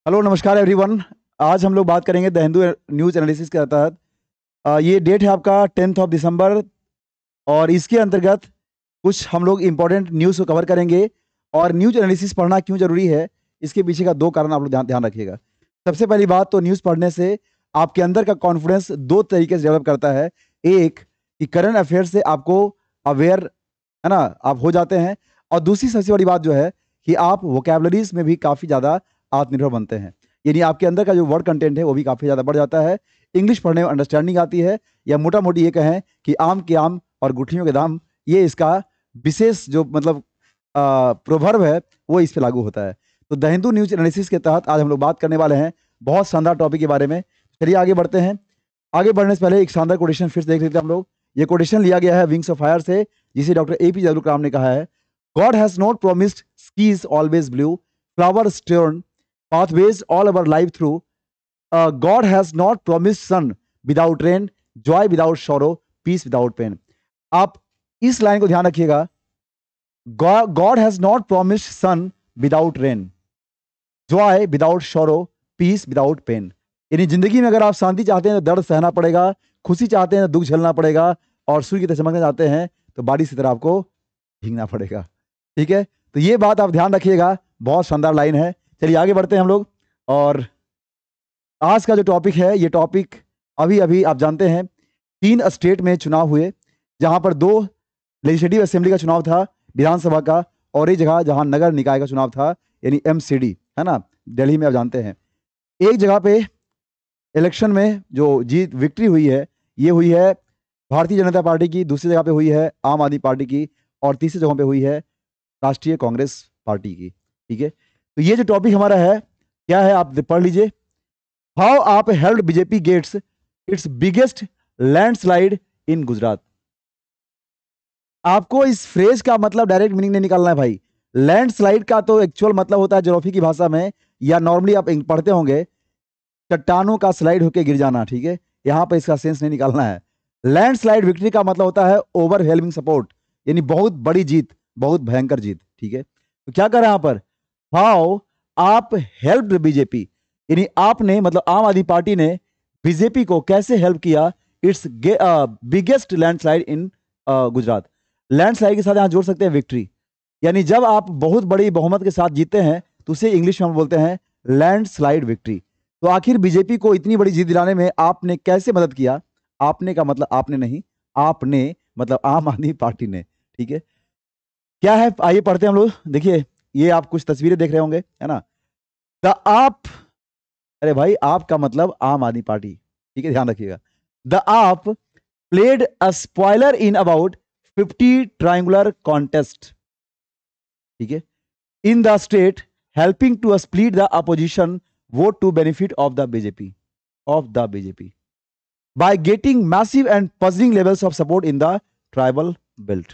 Hello नमस्कार everyone. आज हम लोग बात करेंगे द हिंदू न्यूज़ एनालिसिस के तहत। ये डेट है आपका 10 दिसंबर और इसके अंतर्गत कुछ हम लोग इम्पोर्टेंट न्यूज़ को कवर करेंगे। और न्यूज़ एनालिसिस पढ़ना क्यों जरूरी है, इसके पीछे का दो कारण आप लोग ध्यान रखिएगा। सबसे पहली बात तो न्यूज़ पढ़ने से आपके अंदर का कॉन्फिडेंस दो तरीके से डेवलप करता है। एक कि करंट अफेयर से आपको अवेयर है ना, आप हो जाते हैं। और दूसरी सबसे बड़ी बात जो है कि आप वोकैबुलरीज में भी काफ़ी ज़्यादा आत्मनिर्भर बनते हैं, यानी आपके अंदर का जो वर्ड कंटेंट है वो भी काफ़ी ज़्यादा बढ़ जाता है। इंग्लिश पढ़ने में अंडरस्टैंडिंग आती है, या मोटा मोटी ये कहें कि आम के आम और गुठलियों के दाम, ये इसका विशेष जो मतलब प्रोवर्ब है वो इस पे लागू होता है। तो द हिंदू न्यूज एनालिसिस के तहत आज हम लोग बात करने वाले हैं बहुत शानदार टॉपिक के बारे में। चलिए आगे बढ़ते हैं। आगे बढ़ने से पहले एक शानदार कोटेशन फिर से देख लेते हैं हम लोग। ये कोटेशन लिया गया है विंग्स ऑफ फायर से, जिसे डॉक्टर APJ अब्दुल कलाम ने कहा है, God has not promised skis always blue, flowers turn pathways all our life through. God has not promised sun without rain, joy without sorrow, peace without pain. आप इस line को ध्यान रखिएगा। God has not promised sun without rain, joy without sorrow, peace without pain. यानी जिंदगी में अगर आप शांति चाहते हैं तो दर्द सहना पड़ेगा, खुशी चाहते हैं तो दुख झेलना पड़ेगा, और सूर्य की तरह चमकना चाहते हैं तो बारिश की तरह आपको भीगना पड़ेगा। ठीक है, तो ये बात आप ध्यान रखिएगा, बहुत शानदार लाइन है। चलिए आगे बढ़ते हैं हम लोग। और आज का जो टॉपिक है, ये टॉपिक अभी अभी आप जानते हैं 3 स्टेट में चुनाव हुए, जहां पर 2 लेजिस्लेटिव असेंबली का चुनाव था, विधानसभा का, और एक जगह जहां नगर निकाय का चुनाव था, यानी MCD है ना, दिल्ली में आप जानते हैं। एक जगह पे इलेक्शन में जो जीत विक्ट्री हुई है, ये हुई है भारतीय जनता पार्टी की, दूसरी जगह पे हुई है आम आदमी पार्टी की, और तीसरी जगह पे हुई है राष्ट्रीय कांग्रेस पार्टी की। ठीक है, तो ये जो टॉपिक हमारा है क्या है, आप पढ़ लीजिए। How AAP held BJP gets its biggest landslide in Gujarat. आपको इस फ्रेज का मतलब डायरेक्ट मीनिंग नहीं निकालना है भाई। लैंडस्लाइड का तो एक्चुअल मतलब होता है ज्योग्राफी की भाषा में, या नॉर्मली आप पढ़ते होंगे, चट्टानों का स्लाइड होकर गिर जाना। ठीक है, यहां पर इसका सेंस नहीं निकालना है। लैंडस्लाइड विक्ट्री का मतलब होता है ओवरवेलमिंग सपोर्ट, यानी बहुत बड़ी जीत, बहुत भयंकर जीत। ठीक है, तो क्या कर रहे हैं यहां पर, हाउ आप हेल्प BJP, यानी आपने मतलब आम आदमी पार्टी ने BJP को कैसे हेल्प किया it's biggest landslide in Gujarat. Landslide के साथ यहां जोड़ सकते हैं विक्ट्री, यानी जब आप बहुत बड़ी बहुमत के साथ जीतते हैं तो उसे इंग्लिश में हम बोलते हैं लैंडस्लाइड विक्ट्री। तो आखिर BJP को इतनी बड़ी जीत दिलाने में आपने कैसे मदद किया। आपने का मतलब आपने नहीं, आपने मतलब आम आदमी पार्टी ने। ठीक है, क्या है, आइए पढ़ते हैं हम लोग। देखिए, ये आप कुछ तस्वीरें देख रहे होंगे है ना। द आप, अरे भाई आप का मतलब आम आदमी पार्टी। ठीक है, ध्यान रखिएगा। The AAP played a spoiler in about 50 triangular contest. ठीक है, in the state helping to split the opposition vote to benefit of the BJP by getting massive and puzzling levels of support in the tribal belt.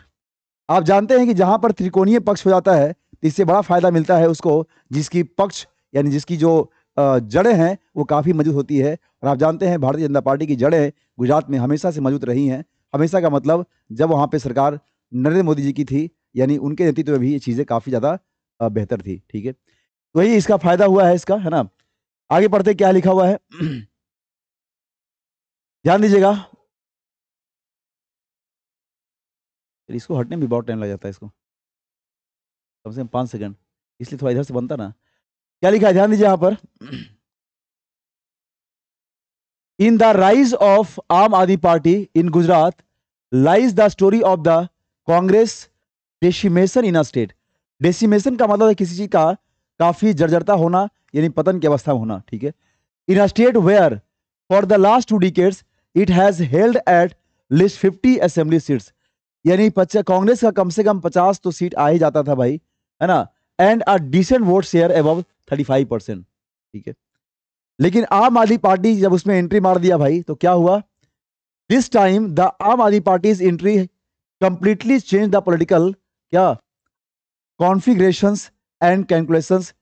आप जानते हैं कि जहां पर त्रिकोणीय पक्ष हो जाता है तो इससे बड़ा फायदा मिलता है उसको जिसकी पक्ष यानी जिसकी जो जड़ें हैं वो काफी मजबूत होती है। और आप जानते हैं भारतीय जनता पार्टी की जड़ें गुजरात में हमेशा से मजबूत रही हैं। हमेशा का मतलब जब वहां पे सरकार नरेंद्र मोदी जी की थी, यानी उनके नेतृत्व में भी ये चीजें काफी ज्यादा बेहतर थी। ठीक है, तो यही इसका फायदा हुआ है इसका, है ना। आगे पढ़ते क्या लिखा हुआ है ध्यान दीजिएगा। इसको हटने में भी बहुत टाइम लग जाता है, इसको कम से कम 5 सेकंड, इसलिए थोड़ा इधर से बनता ना। क्या लिखा है, ध्यान दीजिए यहां पर। इन द राइज ऑफ आम Aadmi party in Gujarat lies the story of the Congress decimation in a state. Decimation का मतलब है किसी चीज का काफी जर्जरता होना, यानी पतन की अवस्था में होना। ठीक है, in a state where for the last 2 decades it has held at least 50 assembly seats, यानी कांग्रेस का कम से कम 50 तो सीट आ ही जाता था भाई, है ना। And a decent vote share above 35%। ठीक है, लेकिन आम आदमी पार्टी जब उसमें एंट्री मार दिया भाई तो क्या हुआ, this time the Aam Aadmi party entry completely change the political क्या configurations and calculations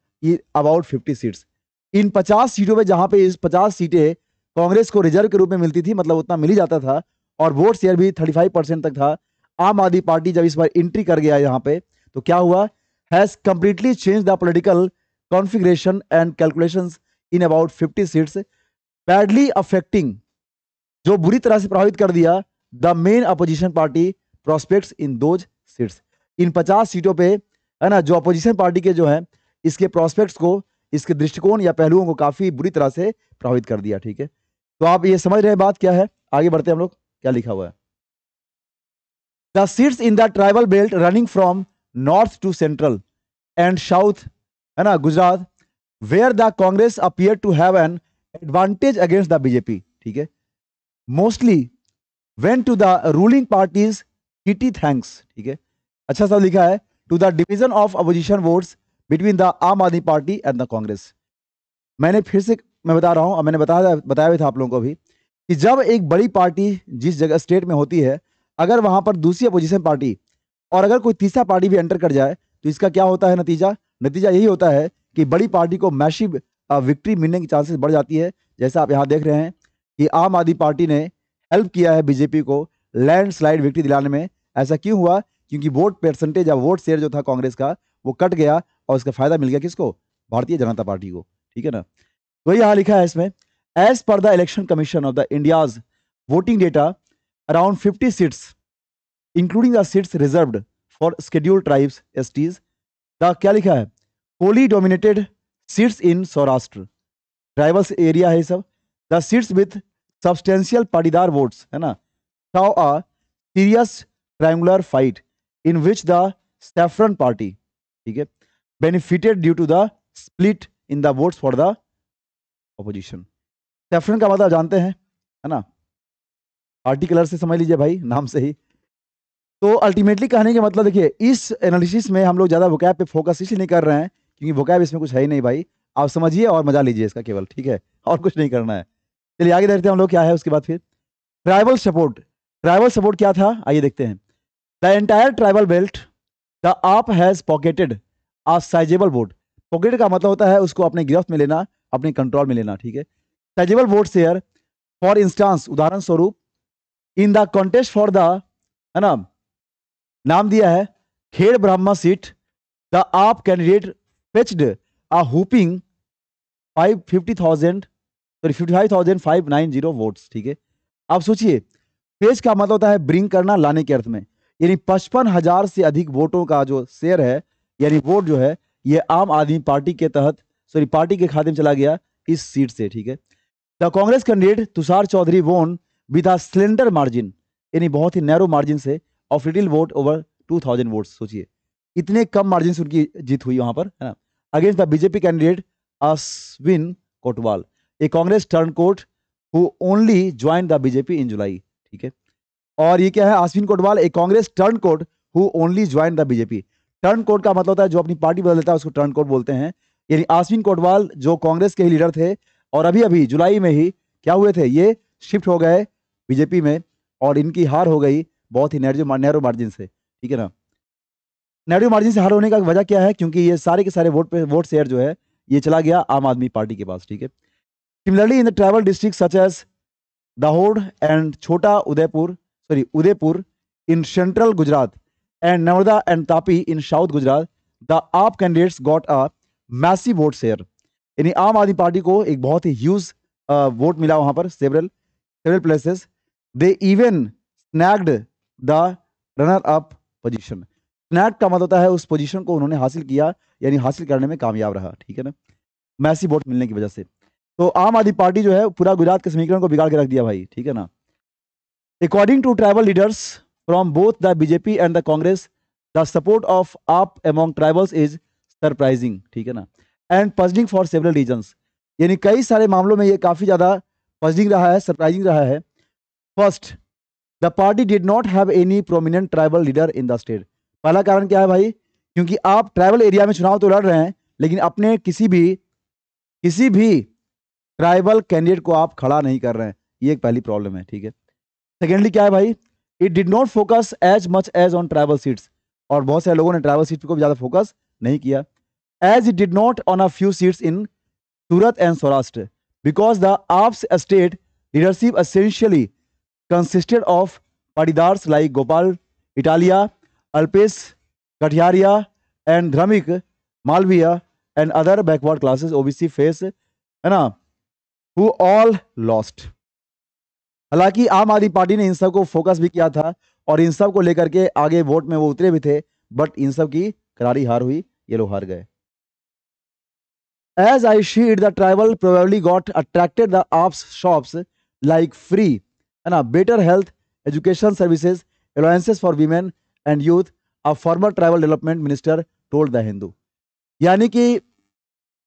about 50 seats. इन 50 सीटों में, जहां पे इस 50 सीटें कांग्रेस को रिजर्व के रूप में मिलती थी, मतलब उतना मिल ही जाता था, और वोट शेयर भी 35% तक था। आम आदमी पार्टी जब इस बार एंट्री कर गया यहाँ पे तो क्या हुआ, has completely change the political configuration and calculations in about 50 seats, badly affecting, जो बुरी तरह से प्रभावित कर दिया, the main opposition party prospects in those seats. इन 50 सीटों पे है ना, जो अपोजिशन पार्टी के जो है इसके प्रोस्पेक्ट्स को, इसके दृष्टिकोण या पहलुओं को काफी बुरी तरह से प्रभावित कर दिया। ठीक है, तो आप ये समझ रहे हैं बात क्या है। आगे बढ़ते हैं हम लोग, क्या लिखा हुआ है। The seats in the tribal belt running from north to central and south, है ना, Gujarat, where the Congress appear to have an advantage against the BJP. ठीक है, mostly went to the ruling parties kitty thanks. ठीक है, अच्छा सा लिखा है, to the division of opposition votes between the Aam Aadmi party and the Congress. मैंने फिर से मैं बता रहा हूं, और मैंने बताया भी था आप लोगों को भी, कि जब एक बड़ी पार्टी जिस जगह स्टेट में होती है, अगर वहां पर दूसरी अपोजिशन पार्टी और अगर कोई तीसरा पार्टी भी एंटर कर जाए, तो इसका क्या होता है नतीजा यही होता है कि बड़ी पार्टी को मैसिव विक्ट्री मिलने की चांसेस बढ़ जाती है। जैसा आप यहाँ देख रहे हैं कि आम आदमी पार्टी ने हेल्प किया है बीजेपी को लैंडस्लाइड विक्ट्री दिलाने में। ऐसा क्यों हुआ? क्योंकि वोट परसेंटेज या वोट शेयर जो था कांग्रेस का वो कट गया और उसका फायदा मिल गया किसको? भारतीय जनता पार्टी को। ठीक है ना, तो यहाँ लिखा है इसमें, as per the election commission of the India's voting data around 50 seats including the seats reserved for scheduled tribes STs, the क्या लिखा है, होली dominated seats in Saurashtra, tribals area है सब, the seats with substantial Patidar votes, है ना, saw a serious triangular fight in which the saffron party, ठीक है, benefited due to the split in the votes for the opposition। saffron का मतलब जानते हैं, है ना, पार्टी कलर से समझ लीजिए भाई, नाम से ही। तो अल्टीमेटली कहने का मतलब देखिए, इस एनालिसिस में हम लोग ज्यादा वोकैब पे फोकस इसलिए नहीं कर रहे हैं क्योंकि वोकैब इसमें कुछ है ही नहीं भाई, आप समझिए और मजा लीजिए इसका केवल, ठीक है, और कुछ नहीं करना है। चलिए आगे देखते हैं हम लोग क्या है उसके बाद। फिर ट्राइबल सपोर्ट, ट्राइबल सपोर्ट क्या था आइए देखते हैं। The entire tribal belt the AAP has pocketed a sizable vote, pocket का मतलब होता है उसको अपने गिरफ्त में लेना, अपने कंट्रोल में लेना, ठीक है। Sizeable vote share for instance, उदाहरण स्वरूप, in the contest for the, है ना, नाम दिया है खेड़ ब्रह्मा सीट, द आप कैंडिडेट फेच्ड अ हुपिंग 55,590 वोट्स, ठीक है। आप सोचिए, पेज का मतलब होता है ब्रिंग करना, लाने के अर्थ में, यानी 55,000 से अधिक वोटों का जो शेयर है, यानी वोट जो है, ये आम आदमी पार्टी के तहत, पार्टी के खाते में चला गया इस सीट से, ठीक है। द कांग्रेस कैंडिडेट तुषार चौधरी वोन विद अ स्लेंडर मार्जिन, यानी बहुत ही नैरो मार्जिन से, of little vote over 2000 votes. सोचिए इतने कम मार्जिन से उनकी जीत हुई वहां पर, है ना। Against the BJP candidate Ashwin Kotwal, a Congress turncoat who only joined the BJP in July, ठीक है। और ये क्या है, Ashwin Kotwal, a Congress turncoat who only joined the BJP. Turncoat का मतलब होता है जो अपनी पार्टी बदल देता है उसको टर्नकोट बोलते हैं। यानी अश्विन कोटवाल जो कांग्रेस के ही लीडर थे और अभी अभी जुलाई में ही क्या हुए थे, ये शिफ्ट हो गए बीजेपी में और इनकी हार हो गई बहुत ही नैरो मार्जिन से, ठीक है ना। नैरो मार्जिन से हार होने का वजह क्या है? क्योंकि ये सारे के सारे वोट शेयर जो है ये चला गया आम आदमी पार्टी के पास, ठीक है। Similarly in the tribal district such as Dahod and Chhota Udaipur in central Gujarat and Narmada and Tapi in south Gujarat, the AAP candidates got a massive vote share, यानी आम आदमी पार्टी को एक बहुत ही ह्यूज वोट मिला वहां पर, several places. They even snagged the runner up position, snag का मतलब होता है उस पोजीशन को उन्होंने हासिल किया, यानी हासिल करने में कामयाब रहा, ठीक है ना, मैसिव वोट मिलने की वजह से। तो आम आदमी पार्टी जो है पूरा गुजरात के समीकरण को बिगाड़ के रख दिया भाई, ठीक है ना। According to tribal leaders from both the BJP and the Congress, the support of AAP among tribals is surprising, ठीक है ना, and puzzling for several reasons, यानी कई सारे मामलों में ये काफी ज्यादा पजलिंग रहा है, सरप्राइजिंग रहा है। First, the party did not have any prominent tribal leader in the state. पहला कारण क्या है भाई? क्योंकि आप ट्राइबल एरिया में चुनाव तो लड़ रहे हैं लेकिन अपने किसी भी ट्राइबल कैंडिडेट को आप खड़ा नहीं कर रहे हैं, ये एक पहली प्रॉब्लम है, ठीक है। सेकेंडली क्या है भाई, it did not focus as much as on tribal seats, और बहुत सारे लोगों ने ट्राइबल सीट्स को भी ज्यादा फोकस नहीं किया। As it did not on a few seats in Surat and Saurashtra, because the AAP's state leadership essentially consisted of Patidars like Gopal Italia, Alpesh Kathiriya and Dharmik Malviya and other backward classes OBC face, है ना, हु ऑल लॉस्ट। हालांकि आम Aadmi party ने इन सब को फोकस भी किया था और इन सब को लेकर के आगे वोट में वो उतरे भी थे, बट इन सब की करारी हार हुई, ये लोग हार गए। As I see it, the tribal probably got attracted the ops shops like free, है ना, better health, education services, allowances for women and youth, a former tribal development minister told the Hindu। यानी कि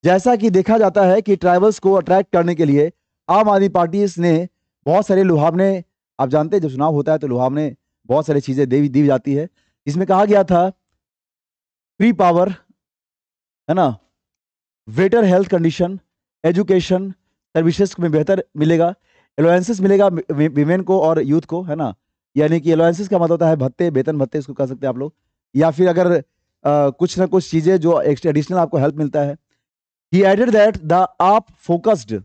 जैसा कि देखा जाता है कि ट्राइबल्स को अट्रैक्ट करने के लिए आम आदमी पार्टी ने बहुत सारे लुभावने, आप जानते हैं जब चुनाव होता है तो लुभावने बहुत सारी चीजें दी जाती है। इसमें कहा गया था फ्री पावर, है ना, better health condition, education services में बेहतर मिलेगा, अलाउंसेस मिलेगा विमेन को और यूथ को, है ना। यानी कि अलाउंसेस का मतलब होता है भत्ते, वेतन भत्ते इसको कह सकते हैं आप लोग, या फिर अगर कुछ ना कुछ चीजें जो एडिशनल आपको हेल्प मिलता है। ही एडेड दैट द आप फोकस्ड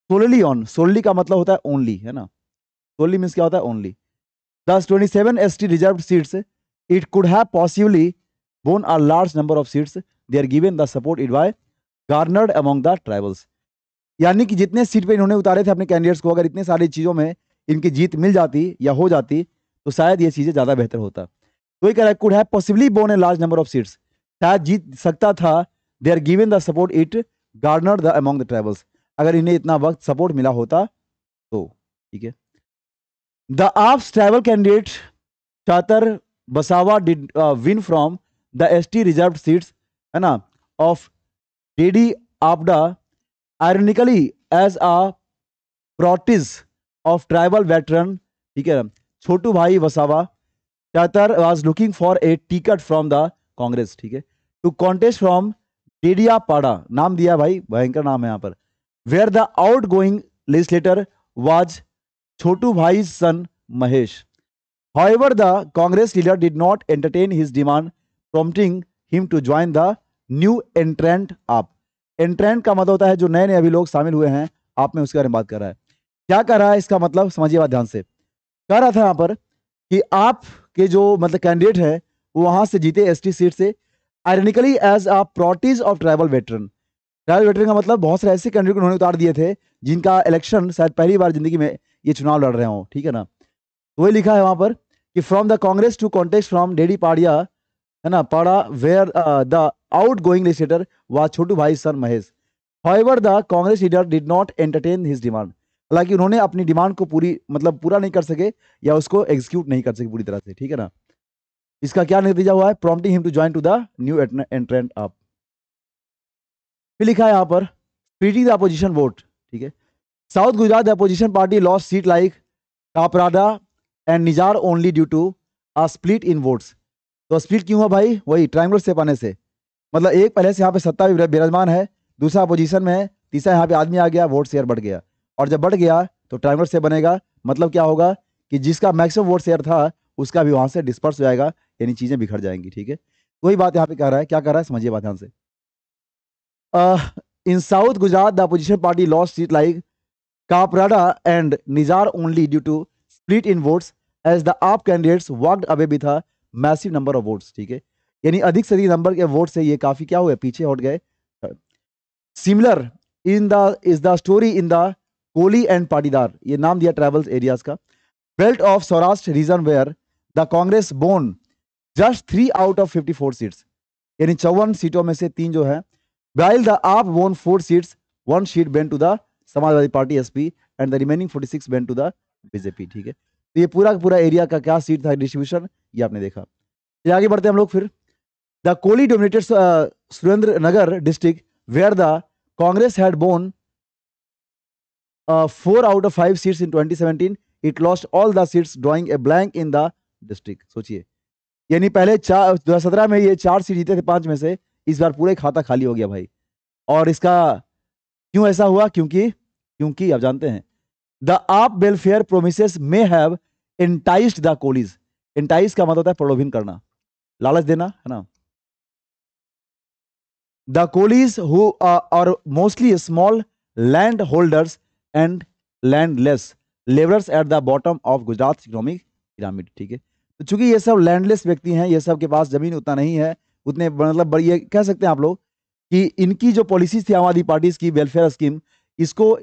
सोलली ऑन, सोलली का मतलब होता है ओनली, है ना, सोलली मीन्स क्या होता है ओनली, दस 27 ST reserved seats, it could have possibly won a large number of seats, they are given the support it by garnered among the tribals. यानी कि जितने सीट पे इन्होंने उतारे थे अपने कैंडिडेट्स को, अगर इतने सारी चीजों में इनकी जीत मिल जाती या हो जाती तो शायद ये चीजें ज्यादा बेहतर होता। तो ये कह रहा है could have possibly won a large number of seats, शायद जीत सकता था, they are given the support it garnered the among the tribals, अगर इन्हें इतना वक्त सपोर्ट मिला होता तो, ठीक है। The AAP's tribal candidate Chaitar Vasava did win from the ST reserved seats, है ना, of Dediapada, ironically as a protege of tribal veteran, ठीक है, छोटू भाई Vasava चातर was looking for a ticket from the Congress, ठीक है, to contest from डेडिया पाड़ा, नाम दिया भाई, भयंकर नाम है यहाँ पर, where the outgoing legislator was Chhotu भाई son Mahesh. However, the Congress leader did not entertain his demand, prompting him to join the new entrant up। एंट्रेंट का मतलब होता है जो नए नए अभी लोग शामिल हुए हैं आप में, उसके बारे में बात कर रहा है। क्या कर रहा है इसका मतलब समझिए बात ध्यान से। कह रहा था यहाँ पर कि आप के जो मतलब कैंडिडेट है वो वहां से जीते ST सीट से, ironically as a protege of tribal veteran. Tribal veteran का मतलब बहुत सारे ऐसे कैंडिडेट उन्होंने उतार दिए थे जिनका इलेक्शन शायद पहली बार जिंदगी में ये चुनाव लड़ रहे हो, ठीक है ना। तो वही लिखा है वहां पर कि from the Congress to contest from Dediapada, है ना, पाड़ा, where the outgoing legislator was Chhotu bhai son Mahesh. However, the Congress leader did not entertain his demand। हालांकि उन्होंने अपनी डिमांड को पूरी मतलब पूरा नहीं कर सके या उसको एग्जीक्यूट नहीं कर सके पूरी तरह से, ठीक है ना। इसका क्या नतीजा हुआ है, prompting him to join to the new entrant up। फिर लिखा है यहाँ पर splitting the opposition vote, ठीक है। South Gujarat the opposition party lost seat like Kaprada and Nizar only due to a split in votes. तो स्प्लिट क्यों हुआ भाई, वही ट्रायंगुलर शेप आने से, मतलब एक पहले से यहाँ पे सत्ता भी विराजमान है, दूसरा अपोजिशन में है, तीसरा यहाँ पे आदमी आ गया, वोट शेयर बढ़ गया, और जब बढ़ गया तो ट्रायंगुलर शेप बनेगा। मतलब क्या होगा कि जिसका मैक्सिमम वोट शेयर था उसका भी वहां से डिस्पर्स हो जाएगा, यानी चीजें बिखर जाएंगी, ठीक है। वही बात यहाँ पे कह रहा है, क्या कर रहा है समझिए बात ध्यान से। In south Gujarat the opposition party lost seat like Kaprada and Nizar only due to split in votes as the AAP candidates walked away with a massive number of votes, ठीक है। यानी अधिक से अधिक नंबर के वोट से ये काफी क्या हुए, पीछे हट गए। Similar in the is the story in the Koli and Patidar, ये नाम दिया ट्राइबल्स एरियाज का, belt of Saurashtra region where the Congress won just 3 out of 54 seats, यानी 54 सीटों में से 3 जो है, while the आप won 4 seats, 1 seat went to the Samajwadi party SP and the remaining 46 went to the BJP, ठीक है। तो ये पूरा का पूरा एरिया का क्या सीट था डिस्ट्रीब्यूशन, ये आपने देखा। ये आगे बढ़ते हैं हम लोग फिर। The Koli dominated Surendranagar district where the Congress had won 4 out of 5 seats in 2017, it lost all the seats drawing a blank in the district. सोचिए, यानी पहले 2017 में ये 4 सीट जीते थे 5 में से, इस बार पूरे खाता खाली हो गया भाई। और इसका क्यों ऐसा हुआ, क्योंकि आप जानते हैं the AAP welfare promises may have enticed the Kolis. Entice का मतलब होता है प्रलोभन करना, लालच देना, है ना। The Kolis who are mostly small land holders and landless labourers at the bottom of Gujarat economic pyramid, ठीक है। तो चूंकि ये सब लैंडलेस व्यक्ति हैं, ये सब के पास जमीन उतना नहीं है, उतने मतलब ये कह सकते हैं आप लोग कि इनकी जो पॉलिसीज थी आम आदमी पार्टी की वेलफेयर स्कीम, इसको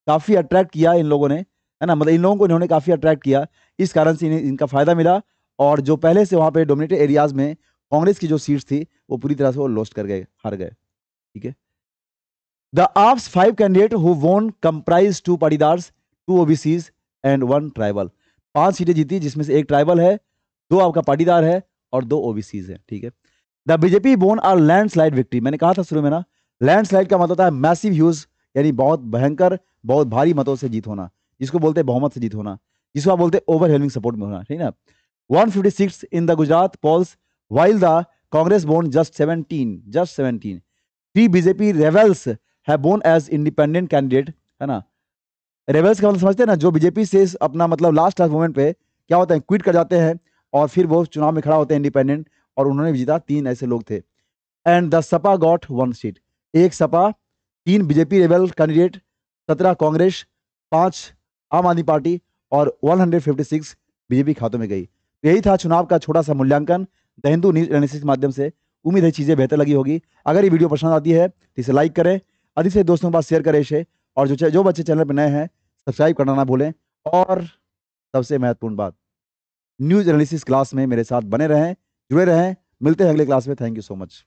काफी अट्रैक्ट किया इन लोगों ने, है ना, मतलब इन लोगों को इन्होंने काफी अट्रैक्ट किया, इस कारण से इन्हें इनका फायदा मिला। और जो पहले से वहां पे डोमिनेटेड एरियाज में कांग्रेस की जो सीट्स थी वो पूरी तरह से वो लॉस्ट कर गए, हार गए। ठीक है। द AAP's 5 कैंडिडेट हु वोन कंप्राइज 2 पाटीदार्स, 2 ओबीसीज एंड 1 ट्राइबल। 5 सीटें जीती जिसमें से 1 ट्राइबल है, 2 आपका पाटीदार है और 2 ओबीसीज है। ठीक है। The BJP won a landslide victory. मैंने कहा था शुरू में ना, लैंडस्लाइड का मतलब होता है मैसिव ह्यूज, यानी बहुत भयंकर, बहुत भारी मतों से जीत होना, जिसको बोलते हैं बहुमत से जीत होना, जिसको आप बोलते हैं ओवरवेलमिंग सपोर्ट में होना। ठीक है ना। 156 in the Gujarat polls while the Congress won just 17. 3 BJP rebels have won as independent candidate, है ना। रेबल्स का मतलब समझते हैं ना, जो बीजेपी से अपना मतलब लास्ट मोमेंट पे क्या होता है, क्विट कर जाते हैं और फिर वो चुनाव में खड़ा होते हैं इंडिपेंडेंट, और उन्होंने भी जीता। 3 ऐसे लोग थे। And the Sapa got 1 seat. 1 Sapa, 3 BJP rebel candidate, 17 Congress, 5 आम आदमी पार्टी और 156 बीजेपी खातों में गई। तो यही था चुनाव का छोटा सा मूल्यांकन द हिंदू न्यूज एनालिसिस के माध्यम से। उम्मीद है चीजें बेहतर लगी होगी। अगर ये वीडियो पसंद आती है तो इसे लाइक करें, अधिक से दोस्तों के पास शेयर करें इसे, और जो बच्चे चैनल पर नए हैं सब्सक्राइब करना ना भूलें। और सबसे महत्वपूर्ण बात, न्यूज एनालिसिस क्लास में मेरे साथ बने रहें, जुड़े रहें। मिलते हैं अगले क्लास में। Thank you so much.